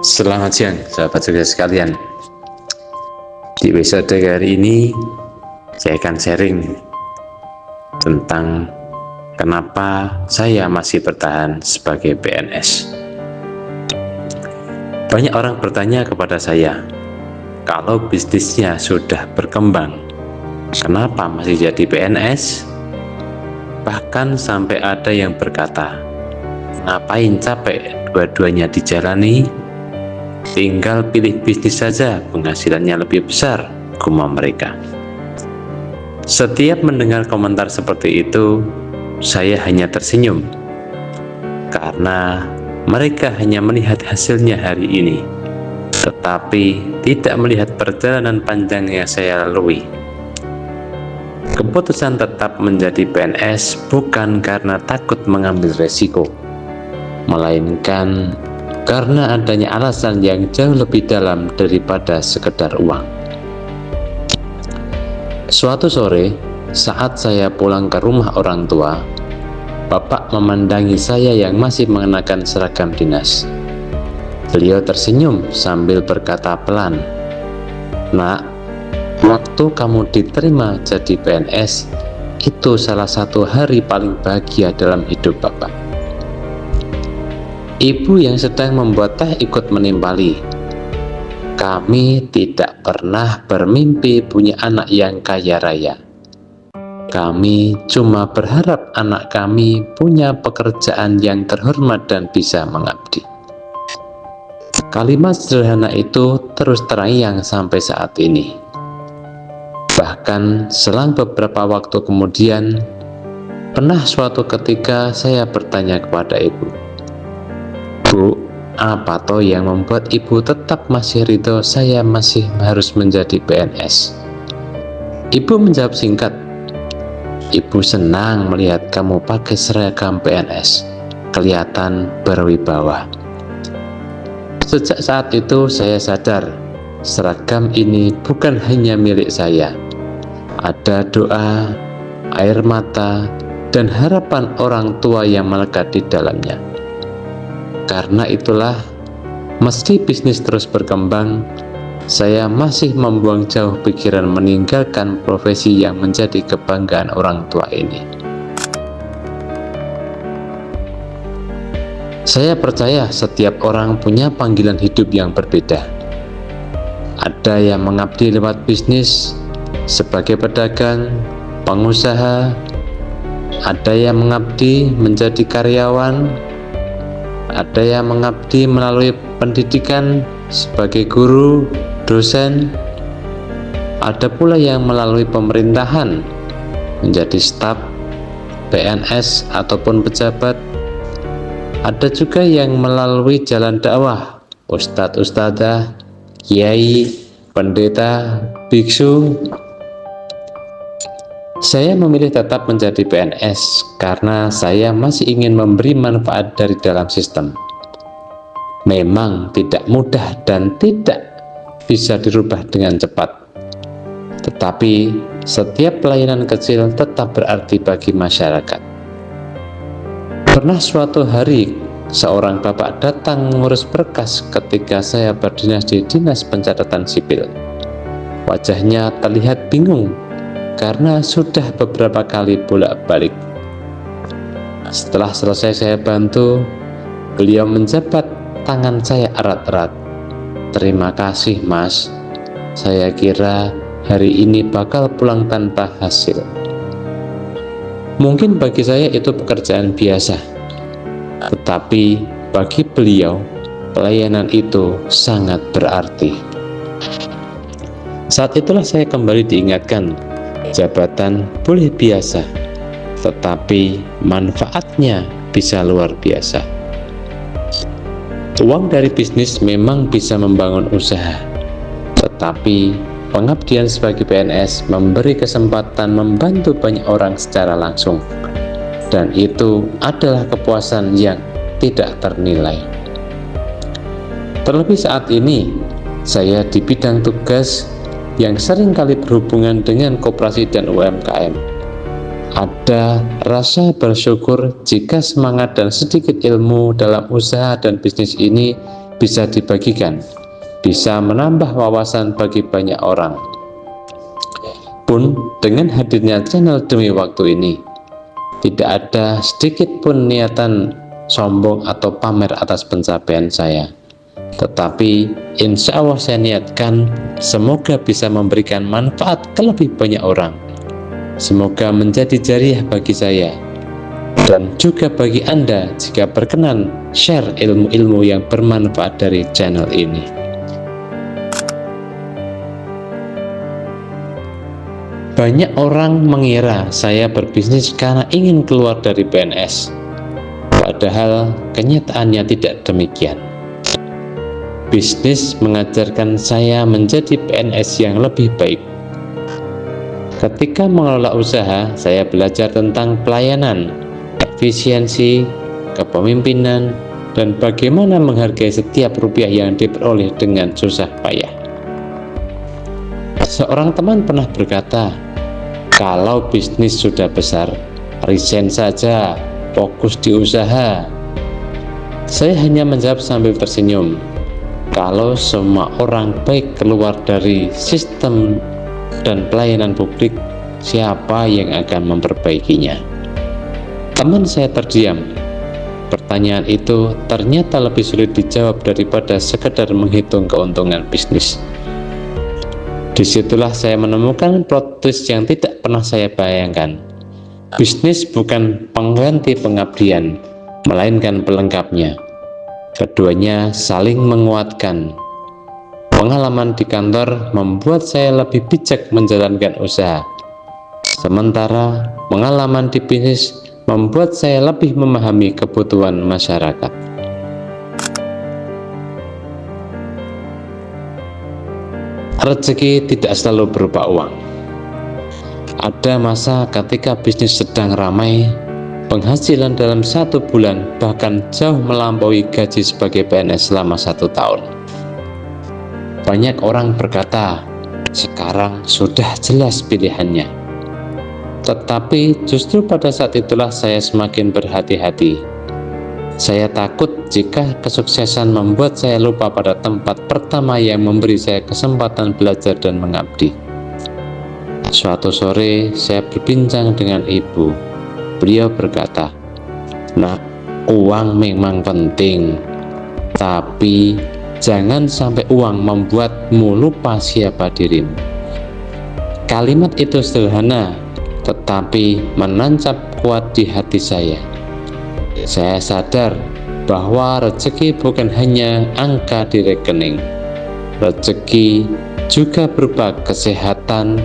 Selamat siang, sahabat sukses sekalian. Di episode kali ini, saya akan sharing tentang kenapa saya masih bertahan sebagai PNS. Banyak orang bertanya kepada saya, kalau bisnisnya sudah berkembang, kenapa masih jadi PNS? Bahkan sampai ada yang berkata, ngapain capek dua-duanya dijalani? Tinggal pilih bisnis saja, penghasilannya lebih besar, gumam mereka. Setiap mendengar komentar seperti itu, saya hanya tersenyum, karena mereka hanya melihat hasilnya hari ini, tetapi tidak melihat perjalanan panjang yang saya lalui. Keputusan tetap menjadi PNS bukan karena takut mengambil resiko, melainkan karena adanya alasan yang jauh lebih dalam daripada sekedar uang. Suatu sore, saat saya pulang ke rumah orang tua, Bapak memandangi saya yang masih mengenakan seragam dinas. Beliau tersenyum sambil berkata pelan, "Nak, waktu kamu diterima jadi PNS, itu salah satu hari paling bahagia dalam hidup Bapak." Ibu yang sedang membuat teh ikut menimpali, "Kami tidak pernah bermimpi punya anak yang kaya raya. Kami cuma berharap anak kami punya pekerjaan yang terhormat dan bisa mengabdi." Kalimat sederhana itu terus terngiang sampai saat ini. Bahkan selang beberapa waktu kemudian, pernah suatu ketika saya bertanya kepada ibu, "Bu, apa toh yang membuat ibu tetap masih ridho saya masih harus menjadi PNS?" Ibu menjawab singkat, "Ibu senang melihat kamu pakai seragam PNS, kelihatan berwibawa." Sejak saat itu saya sadar, seragam ini bukan hanya milik saya. Ada doa, air mata, dan harapan orang tua yang melekat di dalamnya. Karena itulah, meski bisnis terus berkembang, saya masih membuang jauh pikiran meninggalkan profesi yang menjadi kebanggaan orang tua ini. Saya percaya setiap orang punya panggilan hidup yang berbeda. Ada yang mengabdi lewat bisnis sebagai pedagang, pengusaha, ada yang mengabdi menjadi karyawan, ada yang mengabdi melalui pendidikan sebagai guru, dosen, ada pula yang melalui pemerintahan menjadi staf, PNS ataupun pejabat. Ada juga yang melalui jalan dakwah, ustadz, ustadzah, kiai, pendeta, biksu. Saya memilih tetap menjadi PNS karena saya masih ingin memberi manfaat dari dalam sistem. Memang tidak mudah dan tidak bisa dirubah dengan cepat, tetapi setiap pelayanan kecil tetap berarti bagi masyarakat. Pernah suatu hari, seorang bapak datang mengurus berkas ketika saya berdinas di Dinas Pencatatan Sipil. Wajahnya terlihat bingung karena sudah beberapa kali bolak-balik. Setelah selesai saya bantu, beliau menjabat tangan saya erat-erat. "Terima kasih Mas, saya kira hari ini bakal pulang tanpa hasil." Mungkin bagi saya itu pekerjaan biasa, tetapi bagi beliau pelayanan itu sangat berarti. Saat itulah saya kembali diingatkan, jabatan boleh biasa, tetapi manfaatnya bisa luar biasa. Uang dari bisnis memang bisa membangun usaha, tetapi pengabdian sebagai PNS memberi kesempatan membantu banyak orang secara langsung, dan itu adalah kepuasan yang tidak ternilai. Terlebih saat ini, saya di bidang tugas yang seringkali berhubungan dengan koperasi dan UMKM. Ada rasa bersyukur jika semangat dan sedikit ilmu dalam usaha dan bisnis ini bisa dibagikan, bisa menambah wawasan bagi banyak orang. Pun dengan hadirnya channel Demi Waktu ini, tidak ada sedikit pun niatan sombong atau pamer atas pencapaian saya. Tetapi insya Allah saya niatkan semoga bisa memberikan manfaat ke lebih banyak orang. Semoga menjadi jariah bagi saya dan juga bagi Anda jika berkenan share ilmu-ilmu yang bermanfaat dari channel ini. Banyak orang mengira saya berbisnis karena ingin keluar dari PNS, padahal kenyataannya tidak demikian. Bisnis mengajarkan saya menjadi PNS yang lebih baik. Ketika mengelola usaha, saya belajar tentang pelayanan, efisiensi, kepemimpinan, dan bagaimana menghargai setiap rupiah yang diperoleh dengan susah payah. Seorang teman pernah berkata, kalau bisnis sudah besar, resign saja, fokus di usaha. Saya hanya menjawab sambil tersenyum, kalau semua orang baik keluar dari sistem dan pelayanan publik, siapa yang akan memperbaikinya? Teman saya terdiam. Pertanyaan itu ternyata lebih sulit dijawab daripada sekedar menghitung keuntungan bisnis. Disitulah saya menemukan plot twist yang tidak pernah saya bayangkan. Bisnis bukan pengganti pengabdian, melainkan pelengkapnya. Keduanya saling menguatkan. Pengalaman di kantor membuat saya lebih bijak menjalankan usaha. Sementara pengalaman di bisnis membuat saya lebih memahami kebutuhan masyarakat. Rezeki tidak selalu berupa uang. Ada masa ketika bisnis sedang ramai, penghasilan dalam 1 bulan bahkan jauh melampaui gaji sebagai PNS selama 1 tahun. Banyak orang berkata, sekarang sudah jelas pilihannya. Tetapi justru pada saat itulah saya semakin berhati-hati. Saya takut jika kesuksesan membuat saya lupa pada tempat pertama yang memberi saya kesempatan belajar dan mengabdi. Suatu sore saya berbincang dengan ibu. Beliau berkata, "Nak, uang memang penting, tapi jangan sampai uang membuatmu lupa siapa dirimu." Kalimat itu sederhana, tetapi menancap kuat di hati saya. Saya sadar bahwa rezeki bukan hanya angka di rekening. Rezeki juga berupa kesehatan,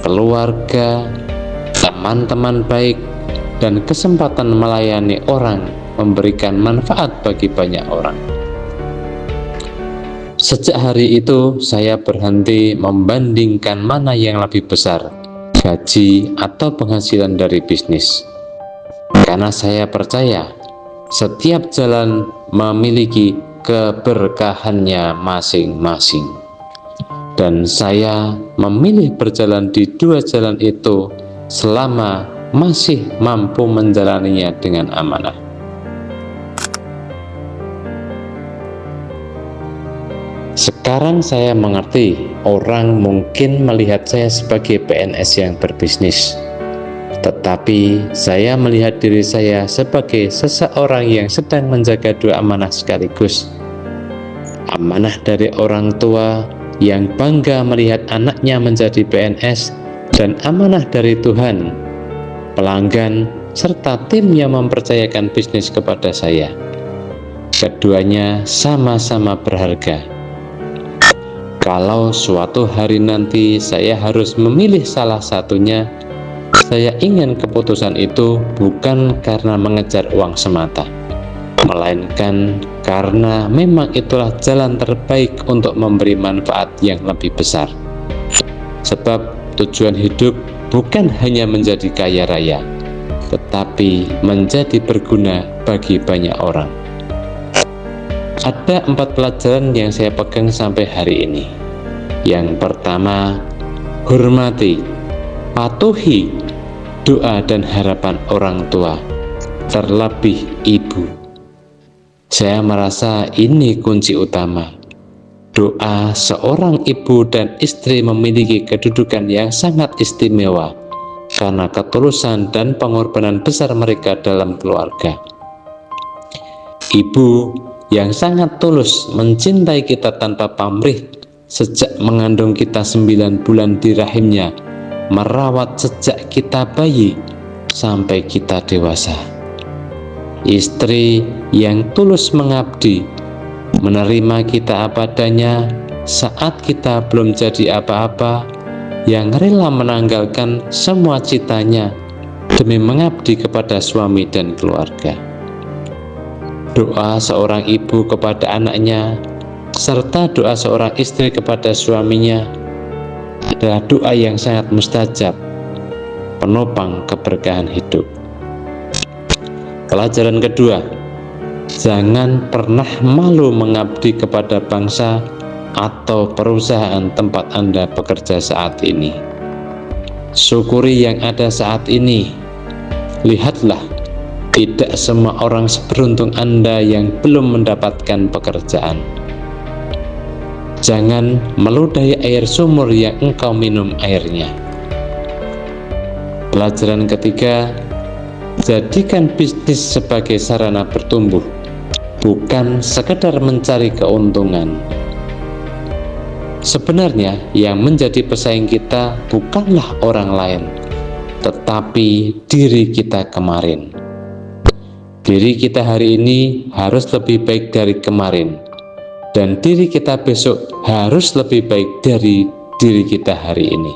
keluarga, teman-teman baik, dan kesempatan melayani orang, memberikan manfaat bagi banyak orang. Sejak hari itu, saya berhenti membandingkan mana yang lebih besar, gaji atau penghasilan dari bisnis. Karena saya percaya, setiap jalan memiliki keberkahannya masing-masing. Dan saya memilih berjalan di 2 jalan itu selama masih mampu menjalaninya dengan amanah. Sekarang saya mengerti, orang mungkin melihat saya sebagai PNS yang berbisnis, tetapi saya melihat diri saya sebagai seseorang yang sedang menjaga 2 amanah sekaligus. Amanah dari orang tua yang bangga melihat anaknya menjadi PNS, dan amanah dari Tuhan, pelanggan, serta tim yang mempercayakan bisnis kepada saya. Keduanya sama-sama berharga. Kalau suatu hari nanti saya harus memilih salah satunya, saya ingin keputusan itu bukan karena mengejar uang semata, melainkan karena memang itulah jalan terbaik untuk memberi manfaat yang lebih besar. Sebab tujuan hidup bukan hanya menjadi kaya raya, tetapi menjadi berguna bagi banyak orang. Ada 4 pelajaran yang saya pegang sampai hari ini. Yang pertama, hormati, patuhi doa dan harapan orang tua, terlebih ibu. Saya merasa ini kunci utama. Doa seorang ibu dan istri memiliki kedudukan yang sangat istimewa karena ketulusan dan pengorbanan besar mereka dalam keluarga. Ibu yang sangat tulus mencintai kita tanpa pamrih sejak mengandung kita 9 bulan di rahimnya, merawat sejak kita bayi sampai kita dewasa. Istri yang tulus mengabdi, menerima kita apa adanya saat kita belum jadi apa-apa, yang rela menanggalkan semua citanya demi mengabdi kepada suami dan keluarga. Doa seorang ibu kepada anaknya serta doa seorang istri kepada suaminya adalah doa yang sangat mustajab, penopang keberkahan hidup. Pelajaran kedua, jangan pernah malu mengabdi kepada bangsa atau perusahaan tempat Anda bekerja saat ini. Syukuri yang ada saat ini. Lihatlah, tidak semua orang seberuntung Anda yang belum mendapatkan pekerjaan. Jangan meludahi air sumur yang engkau minum airnya. Pelajaran ketiga, jadikan bisnis sebagai sarana bertumbuh, bukan sekedar mencari keuntungan. Sebenarnya yang menjadi pesaing kita bukanlah orang lain, tetapi diri kita kemarin. Diri kita hari ini harus lebih baik dari kemarin, dan diri kita besok harus lebih baik dari diri kita hari ini.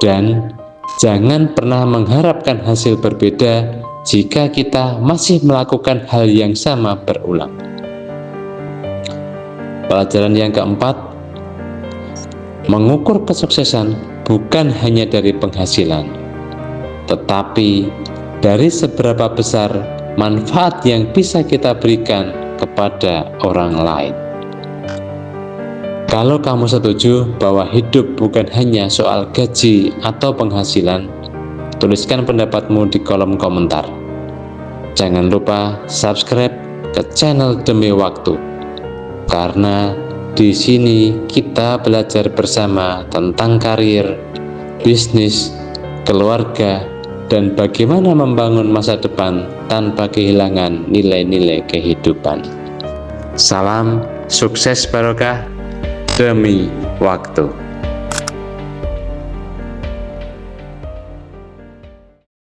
Dan jangan pernah mengharapkan hasil berbeda jika kita masih melakukan hal yang sama berulang. Pelajaran yang keempat, mengukur kesuksesan bukan hanya dari penghasilan, tetapi dari seberapa besar manfaat yang bisa kita berikan kepada orang lain. Kalau kamu setuju bahwa hidup bukan hanya soal gaji atau penghasilan, tuliskan pendapatmu di kolom komentar. Jangan lupa subscribe ke channel Demi Waktu, karena di sini kita belajar bersama tentang karir, bisnis, keluarga, dan bagaimana membangun masa depan tanpa kehilangan nilai-nilai kehidupan. Salam sukses barokah, Demi Waktu.